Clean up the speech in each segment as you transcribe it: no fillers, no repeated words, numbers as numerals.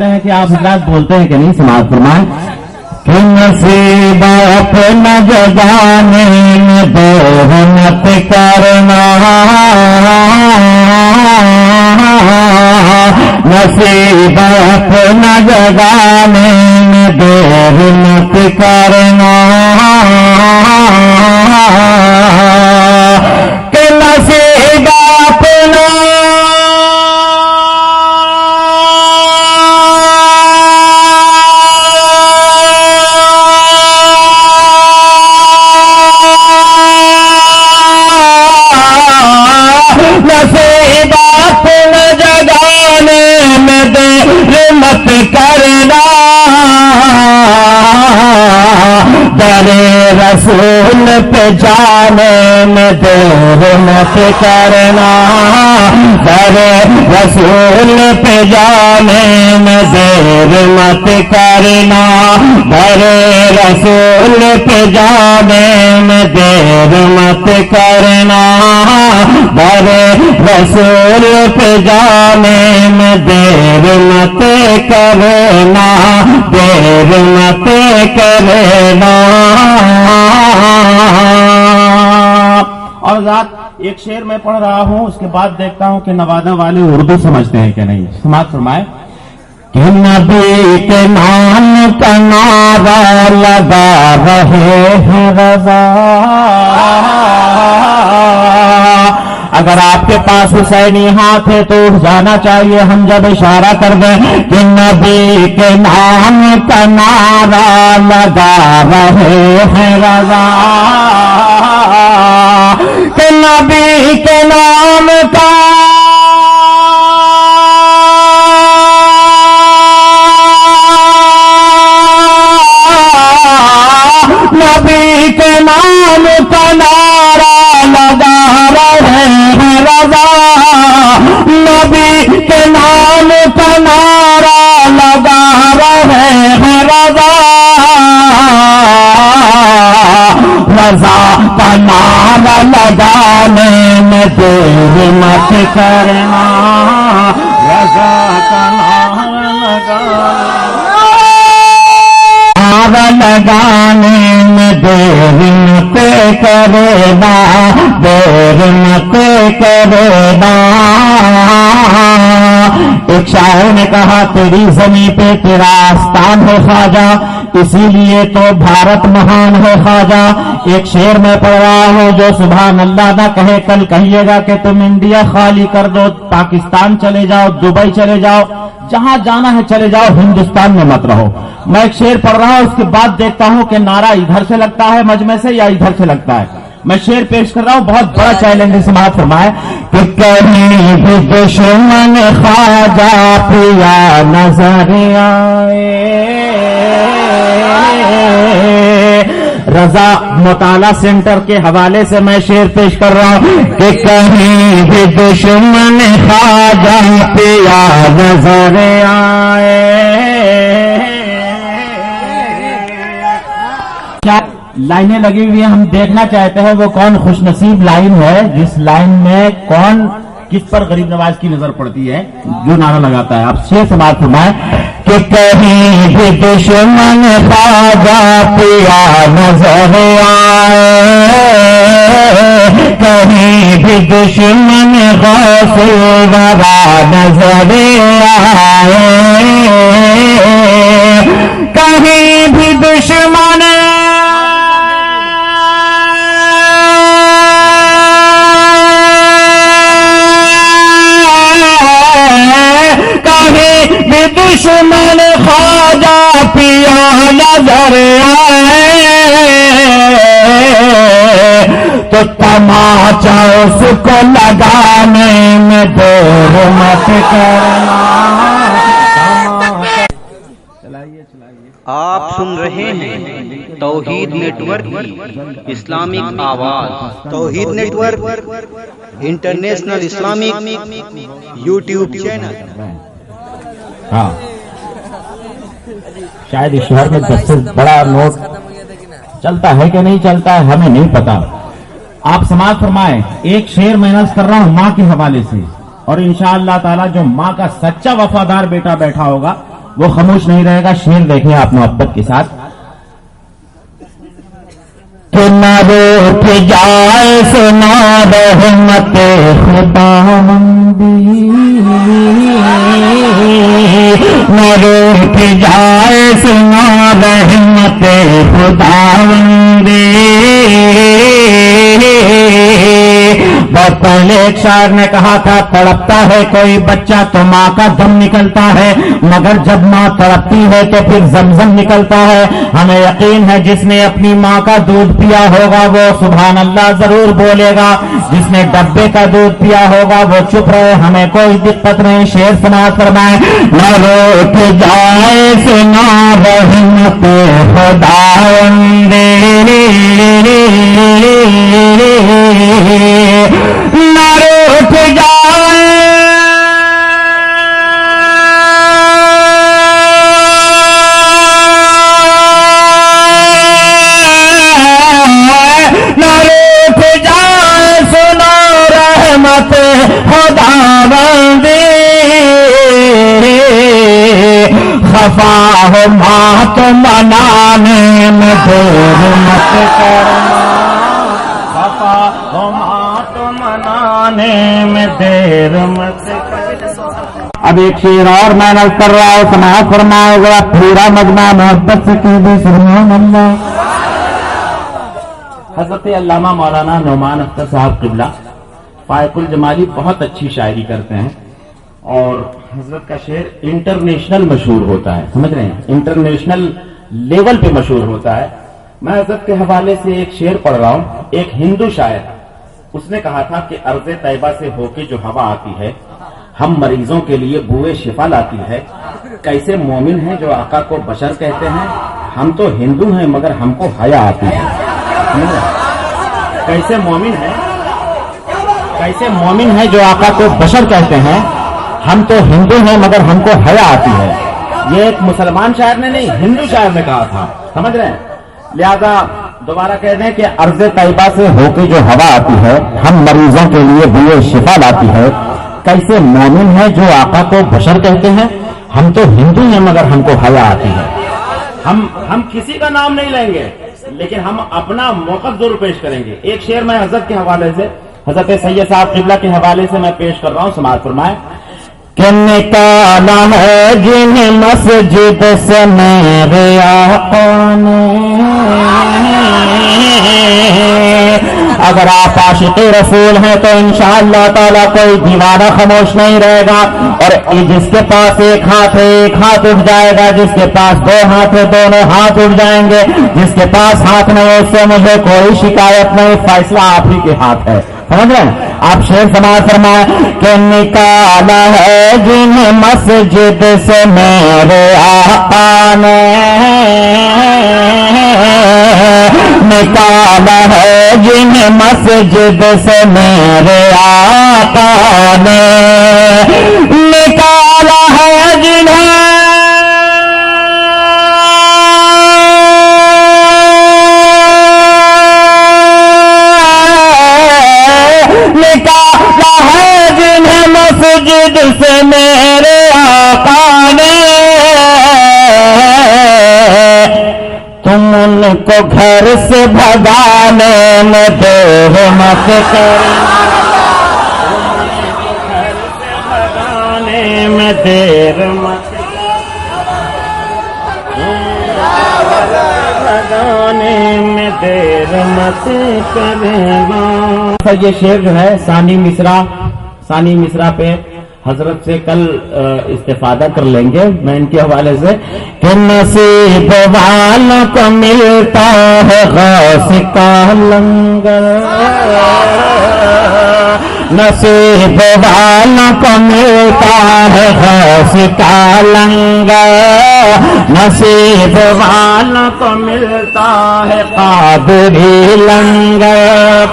چاہتے ہیں کہ آپ حضرات بولتے ہیں کہ نہیں، سماعت فرمائیں کہ نصیب اپنا جگانے میں دہنت کرنا، نصیب اپنا جگانے میں دہنت کرنا، کہ نصیب اپنا کرنا، درے رسول پہ جانے میں دیر مت کرنا، درے رسول پہ جانے میں دیر مت کرنا، درے رسول پہ جانے میں دیر مت کرنا، درے رسول پہ جانے میں دیر مت کرنا، دیر مت کرنا۔ اور ذات ایک شعر میں پڑھ رہا ہوں، اس کے بعد دیکھتا ہوں کہ نوادہ والے اردو سمجھتے ہیں کہ نہیں، سماعت فرمائے کہ نبی کے نام کا نعرہ لگا رہے ہیں رضا۔ اگر آپ کے پاس حسینی ہاتھ ہے تو اٹھ جانا چاہیے، ہم جب اشارہ کر دیں کہ نبی کے نام کا نعرہ لگا رہے ہیں رضا، کہ نبی کے نام کا نبی کے نام کا نعرہ لگا رہے ہیں رضا، نبی کے نام کا نعرہ لگا رہے ہیں رضا، رضا کا نعرہ لگانے میں دیر مت کرنا، رضا کا نعرہ لگانے میں دیر مت کرنا، دیر مت کرنا۔ ایک شاعر نے کہا تیری زمین پہ تیرا آستان ہے خواجہ، اسی لیے تو بھارت مہان ہے خواجہ۔ ایک شعر میں پڑھ رہا ہوں جو سبحان اللہ نہ کہے کل کہیے گا کہ تم انڈیا خالی کر دو، پاکستان چلے جاؤ، دبئی چلے جاؤ، جہاں جانا ہے چلے جاؤ، ہندوستان میں مت رہو۔ میں ایک شعر پڑھ رہا ہوں، اس کے بعد دیکھتا ہوں کہ نعرہ ادھر سے لگتا ہے مجمع سے یا ادھر سے لگتا ہے۔ میں شعر پیش کر رہا ہوں، بہت بڑا چیلنج ہے، سماعت فرمائے کہ کہیں بھی دشمن خواجہ پیا نظر آئے، رضا مطالعہ سینٹر کے حوالے سے میں شعر پیش کر رہا ہوں کہ کہیں بھی دشمن خواجہ پیا نظر آئے۔ کیا لائنیں لگی ہوئی ہیں، ہم دیکھنا چاہتے ہیں وہ کون خوش نصیب لائن ہے جس لائن میں کون کس پر غریب نواز کی نظر پڑتی ہے جو نعرہ لگاتا ہے۔ آپ شعر سماعت فرمائیں کہ کہیں بھی دشمن خواجہ پیا نظر آئے، کہیں بھی دشمن غوث الورا نظر آئے، کہیں بھی دشمن دشمن خواجہ پیا نظر آئے، تو تماچا اس کو لگانے میں دیر مت کرنا۔ آپ سن رہے ہیں توحید نیٹ ورک کی اسلامک آواز، Tauheed network international Islamic YouTube channel. ہاں شاید اس شہر میں سب سے بڑا نوٹ چلتا ہے کہ نہیں چلتا ہے ہمیں نہیں پتا۔ آپ سماعت فرمائیں، ایک شعر میں نظر کر رہا ہوں ماں کے حوالے سے، اور انشاءاللہ تعالی جو ماں کا سچا وفادار بیٹا بیٹھا ہوگا وہ خاموش نہیں رہے گا. شعر دیکھیں آپ محبت کے ساتھ. کہ نہ روٹھ جائے سنا رحمت خداوندی، نہ روٹھ جائے سنا رحمت خداوندی. بہت پہلے ایک شاعر نے کہا تھا تڑپتا ہے کوئی بچہ تو ماں کا دم نکلتا ہے، مگر جب ماں تڑپتی ہے تو پھر زمزم نکلتا ہے. ہمیں یقین ہے جس نے اپنی ماں کا دودھ پیا ہوگا وہ سبحان اللہ ضرور بولے گا، جس نے ڈبے کا دودھ پیا ہوگا وہ چپ رہے، ہمیں کوئی دقت نہیں. شعر سماعت فرمائے. نہ روٹھ جائے سنا رحمت خداوندی، نہ روٹھ جائے سنا رحمت خداوندی. خفا ہو ماں تو منانے میں دیر مت کرنا، خفا ہو ماں تو منانے میں دیر مت کرنا. اب ایک شعر اور میں نظر کر رہا ہوں، سماعت فرمائے گا. پورا مجمع محبت سے کہہ سبحان اللہ. حضرت علامہ مولانا نعمان اختر صاحب قبلہ فائق الجمالی بہت اچھی شاعری کرتے ہیں، اور حضرت کا شعر انٹرنیشنل مشہور ہوتا ہے. سمجھ رہے ہیں؟ انٹرنیشنل لیول پہ مشہور ہوتا ہے. میں حضرت کے حوالے سے ایک شعر پڑھ رہا ہوں. ایک ہندو شاعر، اس نے کہا تھا کہ ارض طیبہ سے ہو کے جو ہوا آتی ہے ہم مریضوں کے لیے بوئے شفا لاتی ہے. کیسے مومن ہیں جو آقا کو بشر کہتے ہیں، ہم تو ہندو ہیں مگر ہم کو حیا آتی ہے. کیسے مومن ہے جو آقا کو بشر کہتے ہیں، ہم تو ہندو ہیں مگر ہم کو حیا آتی ہے. یہ ایک مسلمان شاعر نے نہیں، ہندو شاعر نے کہا تھا. سمجھ رہے ہیں؟ لہذا دوبارہ کہہ دیں کہ ارض طیبہ سے ہو کے جو ہوا آتی ہے ہم مریضوں کے لیے بوئے شفا لاتی ہے. کیسے مومن ہے جو آقا کو بشر کہتے ہیں، ہم تو ہندو ہیں مگر ہم کو حیا آتی ہے. ہم کسی کا نام نہیں لیں گے لیکن ہم اپنا موقف ضرور پیش کریں گے. ایک شعر میں حضرت کے حوالے سے، حضرت سید صاحب قبلہ کے حوالے سے میں پیش کر رہا ہوں. سماعت فرمائے. کہ نکالا ہے جن مسجد سے میرے آقا نے، اگر آپ عاشق رسول ہیں تو انشاءاللہ تعالیٰ کوئی دیوانہ خاموش نہیں رہے گا، اور جس کے پاس ایک ہاتھ ہے ایک ہاتھ اٹھ جائے گا، جس کے پاس دو ہاتھ ہے دونوں ہاتھ اٹھ جائیں گے، جس کے پاس ہاتھ نہیں ہے اس سے مجھے کوئی شکایت نہیں، فیصلہ آپ ہی کے ہاتھ ہے. سمجھ رہے ہیں؟ آپ شعر سماعت فرمائیں. کہ نکالا ہے جن مسجد سے میرے آقا نے، نکالا ہے جن مسجد سے میرے آقا نے، نکالا ہے جنہیں مسجد سے میرے آقا نے، تم ان کو گھر سے بھگانے میں دیر مت کرنا، گھر سے بھگانے میں دیر مت بھگانے میں دیر مت کرنا. یہ شعر جو ہے ثانی مصرع پہ حضرت سے کل استفادہ کر لیں گے میں ان کے حوالے سے. کہ نصیب والوں کو ملتا ہے غوث کا لنگر، نصیب والوں کو ملتا ہے غوث کا لنگر، نصیب والوں کو ملتا ہے قادری لنگر.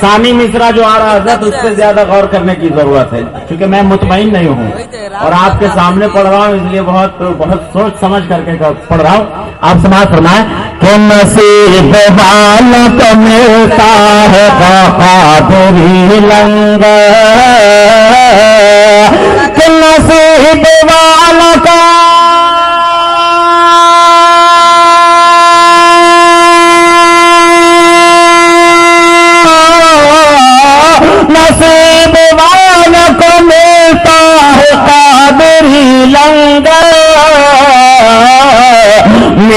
ثانی مصرع جو آ رہا حضرت اس پہ زیادہ غور کرنے کی ضرورت ہے کیونکہ میں مطمئن نہیں ہوں اور آپ کے سامنے پڑھ رہا ہوں، اس لیے بہت سوچ سمجھ کر کے پڑھ رہا ہوں. آپ سماعت فرمائیں. کہ نصیب والوں کو ملتا ہے قادری لنگر، کہ نصیب والوں کا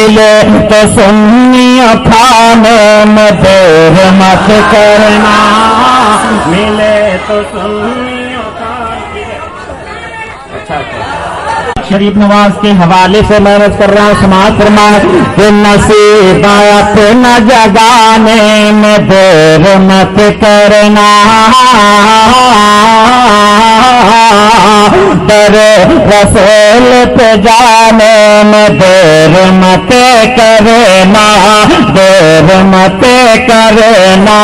ملے تو سنیوں کھانے میں دیر مت کرنا، ملے تو سنیوں کھانے۔ اچھا شریف نواز کے حوالے سے میں عرض کر رہا ہوں، سماعت فرمائے کہ نصیب اپنا جگانے میں دیر مت کرنا، در رسول پہ جانے میں دیر مت کرنا، دیر مت کرنا،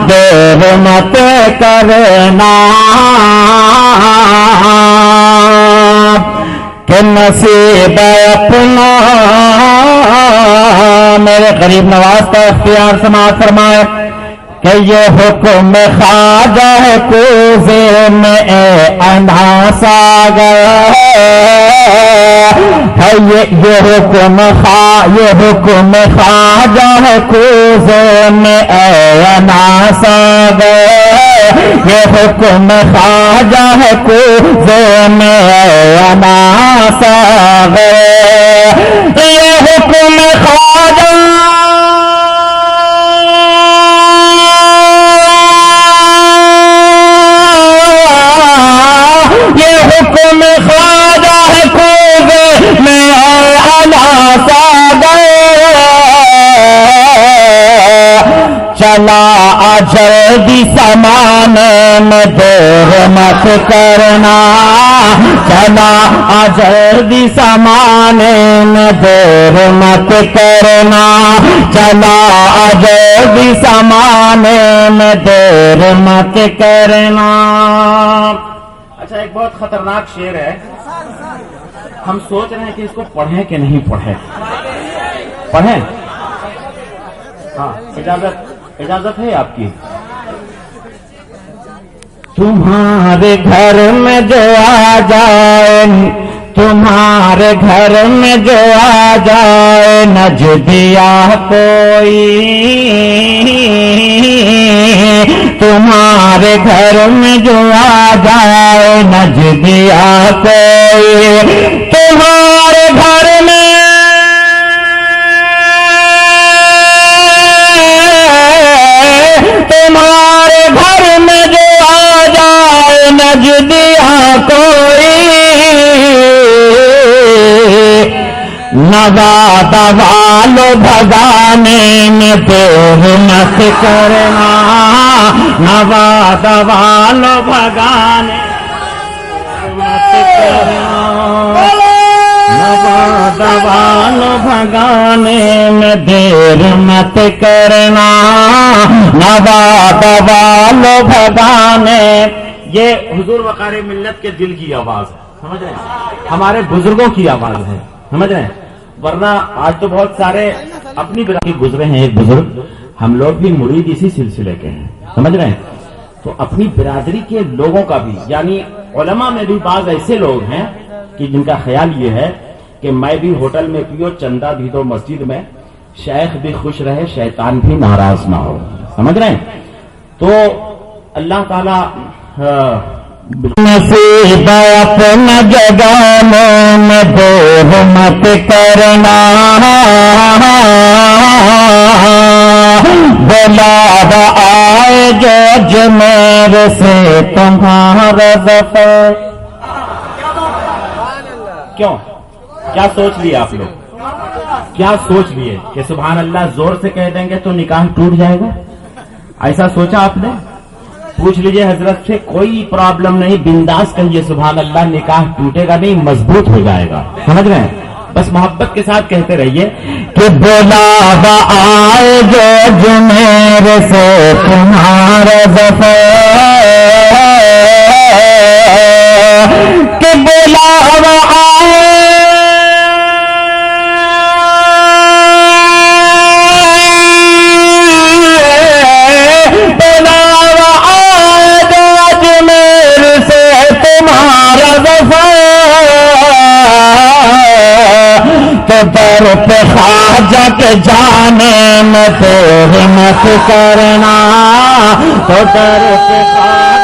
دیر مت کرنا، کہ نصیب اپنا میرے قریب نواز کا اختیار سماعت فرمائے کہ یہ حکم خواجہ کوزے میں اناس آ گیا ہے، یہ حکم خواجہ کوزے میں اناس آ گیا، یہ حکم خواجہ کوزے میں اناس آ گیا، یہ حکم خواجہ چلا جلدی سمانے میں دیر مت کرنا، چلا جلدی سمانے میں دیر مت کرنا، چلا جلدی سمانے میں دیر مت کرنا۔ اچھا ایک بہت خطرناک شعر ہے، ہم سوچ رہے ہیں کہ اس کو پڑھیں کہ نہیں پڑھیں، پڑھیں؟ ہاں اجازت ہے آپ کی؟ تمہارے گھر میں جو آ جائے، تمہارے گھر میں جو آ جائے نجدیا کوئی، تمہارے گھر میں جو آ جائے نجدیا کوئی، تمہارے گھر میں نجدیا کوئی، نواد والو بھگانے میں دیر مت کرنا، نواد والو بھگانے مت کرنا، نواد والو بھگانے میں دیر مت کرنا، نواد والو بھگانے۔ یہ حضور وقار ملت کے دل کی آواز ہے، سمجھ رہے ہیں، ہمارے بزرگوں کی آواز ہے، سمجھ رہے ہیں، ورنہ آج تو بہت سارے اپنی برادری گزرے ہیں، ایک بزرگ، ہم لوگ بھی مرید اسی سلسلے کے ہیں، سمجھ رہے ہیں، تو اپنی برادری کے لوگوں کا بھی، یعنی علماء میں بھی بعض ایسے لوگ ہیں کہ جن کا خیال یہ ہے کہ میں بھی ہوٹل میں پیو، چندہ بھی دو مسجد میں، شیخ بھی خوش رہے، شیطان بھی ناراض نہ ہو، سمجھ رہے ہیں، تو اللہ تعالیٰ نصیب اپنا جگانے میں دیر مت کرنا، بلاوا آئے جو اجمیر سے تمہارا ظفر۔ کیوں؟ کیا سوچ لیے آپ لوگ؟ کیا سوچ لیے کہ سبحان اللہ زور سے کہہ دیں گے تو نکاح ٹوٹ جائے گا؟ ایسا سوچا آپ نے؟ پوچھ لیجئے حضرت سے، کوئی پرابلم نہیں، بنداس کہیے سبحان اللہ، نکاح ٹوٹے گا نہیں، مضبوط ہو جائے گا، سمجھ رہے ہیں؟ بس محبت کے ساتھ کہتے رہیے کہ بلاوا آئے جو اجمیر سے تمہارا ظفر، کہ بلاوا آئے در پہ خواجہ کے جانے میں دیر مت کرنا، تو در پہ خواجہ